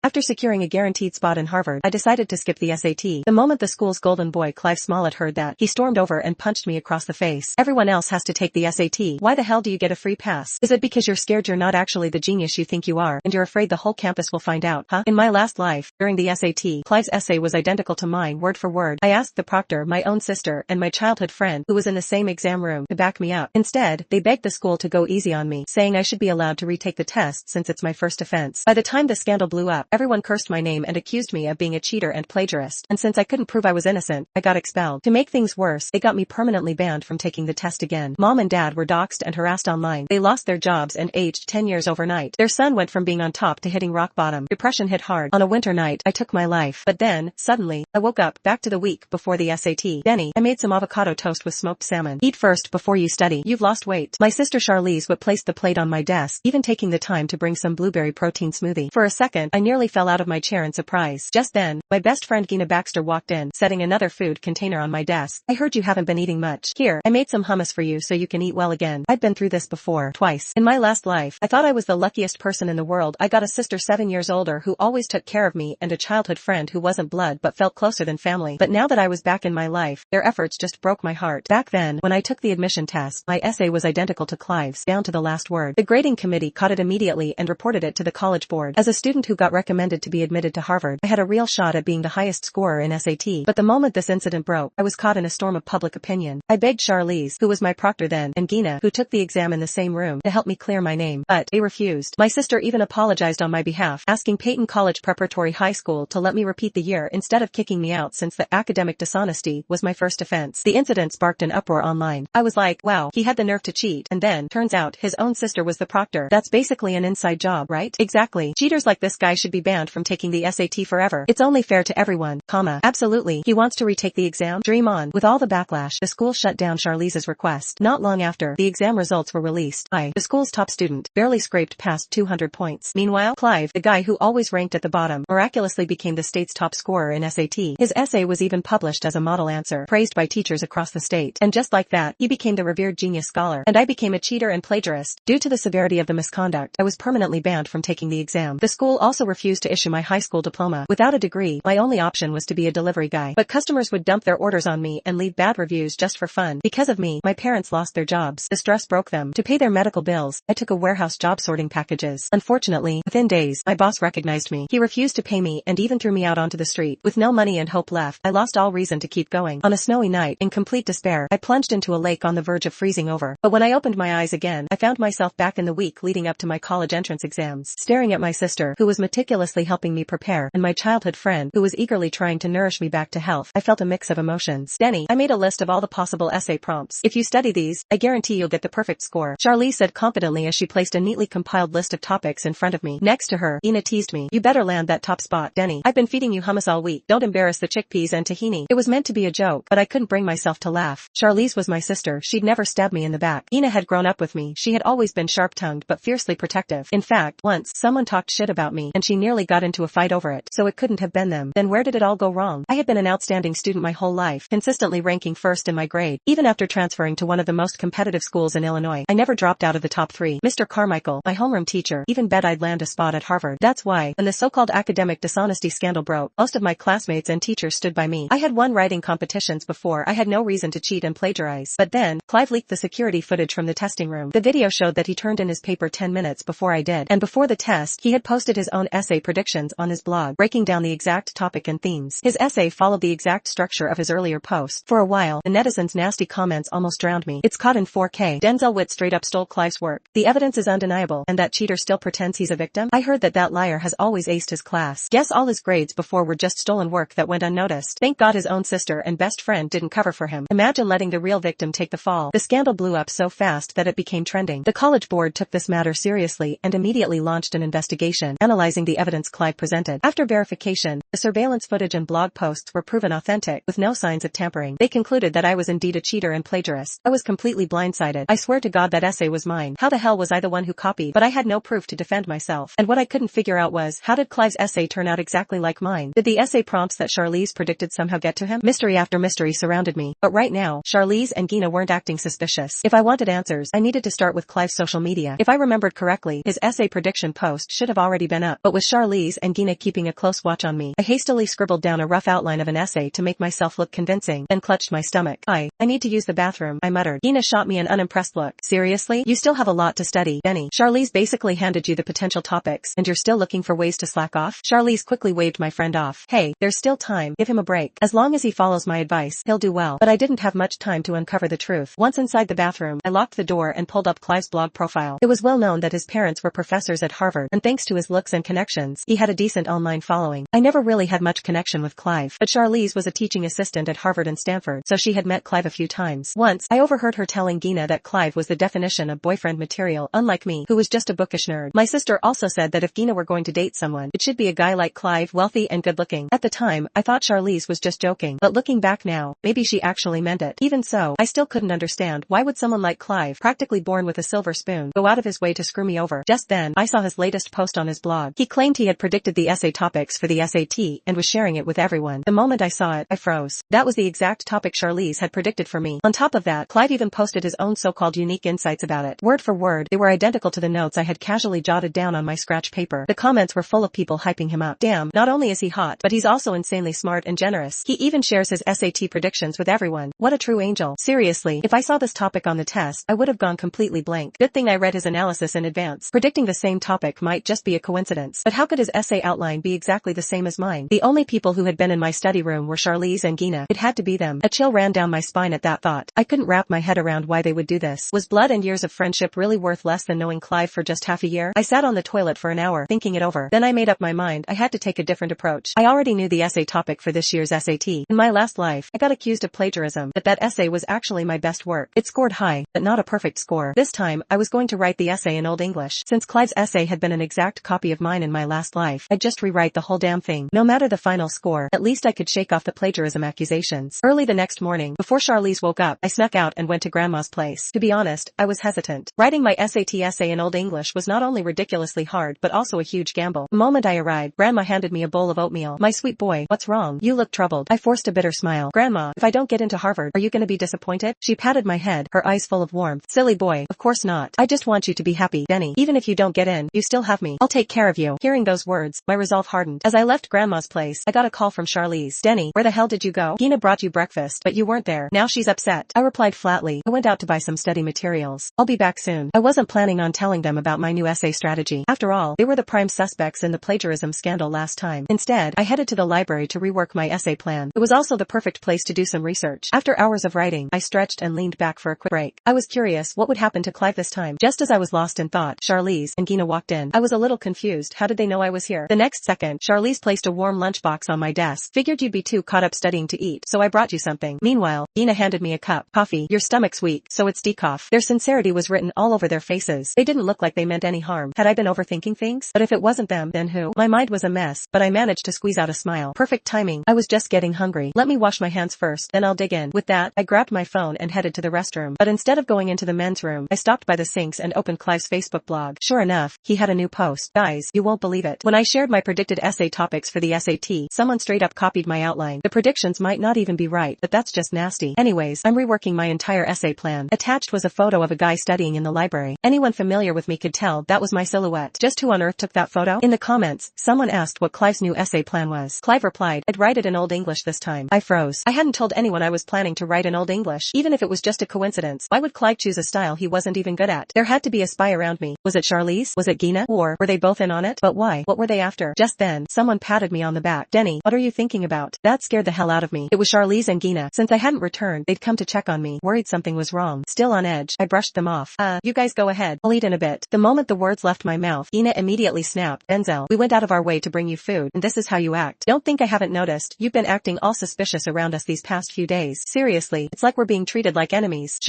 After securing a guaranteed spot in Harvard, I decided to skip the SAT. The moment the school's golden boy Clive Smollett heard that, he stormed over and punched me across the face. Everyone else has to take the SAT. Why the hell do you get a free pass? Is it because you're scared you're not actually the genius you think you are, and you're afraid the whole campus will find out, huh? In my last life, during the SAT, Clive's essay was identical to mine word for word. I asked the proctor, my own sister, and my childhood friend, who was in the same exam room, to back me up. Instead, they begged the school to go easy on me, saying I should be allowed to retake the test since it's my first offense. By the time the scandal blew up, everyone cursed my name and accused me of being a cheater and plagiarist, and since I couldn't prove I was innocent, I got expelled. To make things worse, they got me permanently banned from taking the test again. Mom and dad were doxxed and harassed online. They lost their jobs and aged 10 years overnight. Their son went from being on top to hitting rock bottom. Depression hit hard. On a winter night, I took my life. But then, suddenly, I woke up, back to the week before the SAT. Denny, I made some avocado toast with smoked salmon. Eat first before you study. You've lost weight. My sister Charlize would place the plate on my desk, even taking the time to bring some blueberry protein smoothie. For a second, I nearly fell out of my chair in surprise. Just then, my best friend Gina Baxter walked in, setting another food container on my desk. I heard you haven't been eating much. Here, I made some hummus for you so you can eat well again. I'd been through this before, twice. In my last life, I thought I was the luckiest person in the world. I got a sister 7 years older who always took care of me and a childhood friend who wasn't blood but felt closer than family. But now that I was back in my life, their efforts just broke my heart. Back then, when I took the admission test, my essay was identical to Clive's, down to the last word. The grading committee caught it immediately and reported it to the college board. As a student who got recommended to be admitted to Harvard, I had a real shot at being the highest scorer in SAT. But the moment this incident broke, I was caught in a storm of public opinion. I begged Charlize, who was my proctor then, and Gina, who took the exam in the same room, to help me clear my name. But they refused. My sister even apologized on my behalf, asking Peyton College Preparatory High School to let me repeat the year instead of kicking me out since the academic dishonesty was my first offense. The incident sparked an uproar online. I was like, wow, he had the nerve to cheat, and then, turns out, his own sister was the proctor. That's basically an inside job, right? Exactly. Cheaters like this guy should be banned from taking the SAT forever. It's only fair to everyone, comma. Absolutely. He wants to retake the exam? Dream on. With all the backlash, the school shut down Charlize's request. Not long after, the exam results were released. I, the school's top student, barely scraped past 200 points. Meanwhile, Clive, the guy who always ranked at the bottom, miraculously became the state's top scorer in SAT. His essay was even published as a model answer, praised by teachers across the state. And just like that, he became the revered genius scholar. And I became a cheater and plagiarist. Due to the severity of the misconduct, I was permanently banned from taking the exam. The school also refused to issue my high school diploma. Without a degree, my only option was to be a delivery guy. But customers would dump their orders on me and leave bad reviews just for fun. Because of me, my parents lost their jobs. The stress broke them. To pay their medical bills, I took a warehouse job sorting packages. Unfortunately, within days, my boss recognized me. He refused to pay me and even threw me out onto the street. With no money and hope left, I lost all reason to keep going. On a snowy night, in complete despair, I plunged into a lake on the verge of freezing over. But when I opened my eyes again, I found myself back in the week leading up to my college entrance exams, staring at my sister, who was meticulously helping me prepare, and my childhood friend, who was eagerly trying to nourish me back to health. I felt a mix of emotions. Denny, I made a list of all the possible essay prompts. If you study these, I guarantee you'll get the perfect score. Charlize said confidently as she placed a neatly compiled list of topics in front of me. Next to her, Ina teased me. You better land that top spot, Denny. I've been feeding you hummus all week. Don't embarrass the chickpeas and tahini. It was meant to be a joke, but I couldn't bring myself to laugh. Charlize was my sister. She'd never stabbed me in the back. Ina had grown up with me. She had always been sharp-tongued but fiercely protective. In fact, once, someone talked shit about me, and she nearly got into a fight over it. So it couldn't have been them. Then where did it all go wrong? I had been an outstanding student my whole life, consistently ranking first in my grade. Even after transferring to one of the most competitive schools in Illinois, I never dropped out of the top 3. Mr. Carmichael, my homeroom teacher, even bet I'd land a spot at Harvard. That's why, when the so-called academic dishonesty scandal broke, most of my classmates and teachers stood by me. I had won writing competitions before. I had no reason to cheat and plagiarize. But then, Clive leaked the security footage from the testing room. The video showed that he turned in his paper 10 minutes before I did. And before the test, he had posted his own essay predictions on his blog, breaking down the exact topic and themes. His essay followed the exact structure of his earlier post. For a while, the netizens' nasty comments almost drowned me. It's caught in 4K. Denzel Witt straight up stole Clive's work. The evidence is undeniable, and that cheater still pretends he's a victim? I heard that liar has always aced his class. Guess all his grades before were just stolen work that went unnoticed. Thank God his own sister and best friend didn't cover for him. Imagine letting the real victim take the fall. The scandal blew up so fast that it became trending. The college board took this matter seriously and immediately launched an investigation, analyzing the evidence Clive presented. After verification, the surveillance footage and blog posts were proven authentic, with no signs of tampering. They concluded that I was indeed a cheater and plagiarist. I was completely blindsided. I swear to God that essay was mine. How the hell was I the one who copied? But I had no proof to defend myself. And what I couldn't figure out was, how did Clive's essay turn out exactly like mine? Did the essay prompts that Charlize predicted somehow get to him? Mystery after mystery surrounded me. But right now, Charlize and Gina weren't acting suspicious. If I wanted answers, I needed to start with Clive's social media. If I remembered correctly, his essay prediction post should have already been up. But with Charlize and Gina keeping a close watch on me. I hastily scribbled down a rough outline of an essay to make myself look convincing, then clutched my stomach. I need to use the bathroom, I muttered. Gina shot me an unimpressed look. Seriously? You still have a lot to study, Benny. Charlize basically handed you the potential topics, and you're still looking for ways to slack off? Charlize quickly waved my friend off. Hey, there's still time. Give him a break. As long as he follows my advice, he'll do well. But I didn't have much time to uncover the truth. Once inside the bathroom, I locked the door and pulled up Clive's blog profile. It was well known that his parents were professors at Harvard, and thanks to his looks and connections, he had a decent online following. I never really had much connection with Clive, but Charlize was a teaching assistant at Harvard and Stanford, so she had met Clive a few times. Once, I overheard her telling Gina that Clive was the definition of boyfriend material, unlike me, who was just a bookish nerd. My sister also said that if Gina were going to date someone, it should be a guy like Clive, wealthy and good-looking. At the time, I thought Charlize was just joking, but looking back now, maybe she actually meant it. Even so, I still couldn't understand why would someone like Clive, practically born with a silver spoon, go out of his way to screw me over. Just then, I saw his latest post on his blog. He claimed he had predicted the essay topics for the SAT and was sharing it with everyone. The moment I saw it, I froze. That was the exact topic Charlize had predicted for me. On top of that, Clive even posted his own so-called unique insights about it. Word for word, they were identical to the notes I had casually jotted down on my scratch paper. The comments were full of people hyping him up. Damn, not only is he hot, but he's also insanely smart and generous. He even shares his SAT predictions with everyone. What a true angel. Seriously, if I saw this topic on the test, I would have gone completely blank. Good thing I read his analysis in advance. Predicting the same topic might just be a coincidence. But how could his essay outline be exactly the same as mine? The only people who had been in my study room were Charlize and Gina. It had to be them. A chill ran down my spine at that thought. I couldn't wrap my head around why they would do this. Was blood and years of friendship really worth less than knowing Clive for just half a year? I sat on the toilet for an hour, thinking it over. Then I made up my mind I had to take a different approach. I already knew the essay topic for this year's SAT. In my last life, I got accused of plagiarism, but that essay was actually my best work. It scored high, but not a perfect score. This time, I was going to write the essay in Old English. Since Clive's essay had been an exact copy of mine in my last life, I'd just rewrite the whole damn thing. No matter the final score, at least I could shake off the plagiarism accusations. Early the next morning, before Charlize woke up, I snuck out and went to Grandma's place. To be honest, I was hesitant. Writing my SAT essay in Old English was not only ridiculously hard but also a huge gamble. The moment I arrived, Grandma handed me a bowl of oatmeal. My sweet boy, what's wrong? You look troubled. I forced a bitter smile. Grandma, if I don't get into Harvard, are you gonna be disappointed? She patted my head, her eyes full of warmth. Silly boy, of course not. I just want you to be happy, Benny. Even if you don't get in, you still have me. I'll take care of you. Hearing those words, my resolve hardened. As I left Grandma's place, I got a call from Charlize. Denny, where the hell did you go? Gina brought you breakfast, but you weren't there. Now she's upset. I replied flatly. I went out to buy some study materials. I'll be back soon. I wasn't planning on telling them about my new essay strategy. After all, they were the prime suspects in the plagiarism scandal last time. Instead, I headed to the library to rework my essay plan. It was also the perfect place to do some research. After hours of writing, I stretched and leaned back for a quick break. I was curious what would happen to Clive this time. Just as I was lost in thought, Charlize and Gina walked in. I was a little confused. How did they know I was here? The next second, Charlize placed a warm lunchbox on my desk. Figured you'd be too caught up studying to eat, so I brought you something. Meanwhile, Gina handed me a cup. Coffee. Your stomach's weak, so it's decaf. Their sincerity was written all over their faces. They didn't look like they meant any harm. Had I been overthinking things? But if it wasn't them, then who? My mind was a mess, but I managed to squeeze out a smile. Perfect timing. I was just getting hungry. Let me wash my hands first, then I'll dig in. With that, I grabbed my phone and headed to the restroom. But instead of going into the men's room, I stopped by the sinks and opened Clive's Facebook blog. Sure enough, he had a new post. Guys, you won't believe it. When I shared my predicted essay topics for the SAT, someone straight up copied my outline. The predictions might not even be right, but that's just nasty. Anyways, I'm reworking my entire essay plan. Attached was a photo of a guy studying in the library. Anyone familiar with me could tell that was my silhouette. Just who on earth took that photo? In the comments, someone asked what Clive's new essay plan was. Clive replied, I'd write it in Old English this time. I froze. I hadn't told anyone I was planning to write in Old English. Even if it was just a coincidence, why would Clive choose a style he wasn't even good at? There had to be a spy around me. Was it Charlize? Was it Gina? Or were they both in on it? But why? What were they after? Just then, someone patted me on the back. Denny, what are you thinking about? That scared the hell out of me. It was Charlize and Gina. Since I hadn't returned, they'd come to check on me. Worried something was wrong. Still on edge, I brushed them off. You guys go ahead. I'll eat in a bit. The moment the words left my mouth, Gina immediately snapped. Denzel, we went out of our way to bring you food, and this is how you act. Don't think I haven't noticed. You've been acting all suspicious around us these past few days. Seriously, it's like we're being treated like enemies.